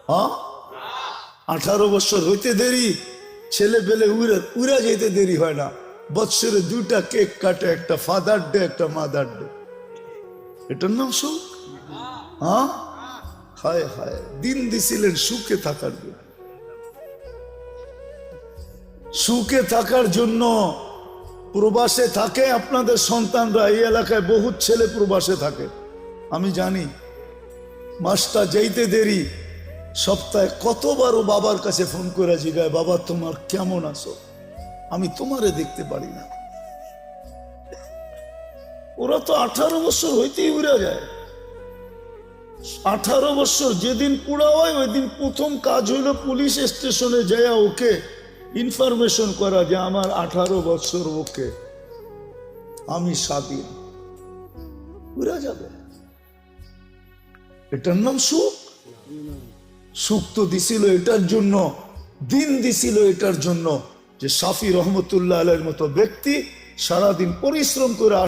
হ্যাঁ, 18 বছর হইতে দেরি, ছেলে পেলে উড়া যেতে দেরি হয় না। বৎসরে 2টা কেক কাটে, একটা ফাদার ডে, একটা মাদার ডে। এটার নাম সুখ? হ্যাঁ, হায় হায়, দিন দিছিলেন সুখে থাকার জন্য, সুখে থাকার জন্য। প্রবাসে থাকে আপনাদের সন্তানরা, এই এলাকায় বহুত ছেলে প্রবাসে থাকে, আমি জানি। মাসটা যাইতে দেরি, সপ্তাহে কতবারও বাবার কাছে ফোন করে জিগায়, বাবা তোমার কেমন আছো, আমি তোমারে দেখতে পারি না। ওরা তো 18 বছর হইতেই উড়ে যায়। 18 বছর যেদিন পুরা হয়, ওই দিন প্রথম কাজ হইল পুলিশ স্টেশনে যায় ওকে ইনফরমেশন করা যে আমার 18 বছর, ওকে আমি স্বাধীন। উড়া যাবে। এটার নাম সুখ? সুখ তো দিছিল এটার জন্য, দিন দিছিল এটার জন্য যে শাফি রহমতুল্লাহ আলাইহির মতো ব্যক্তি সারাদিন পরিশ্রম করে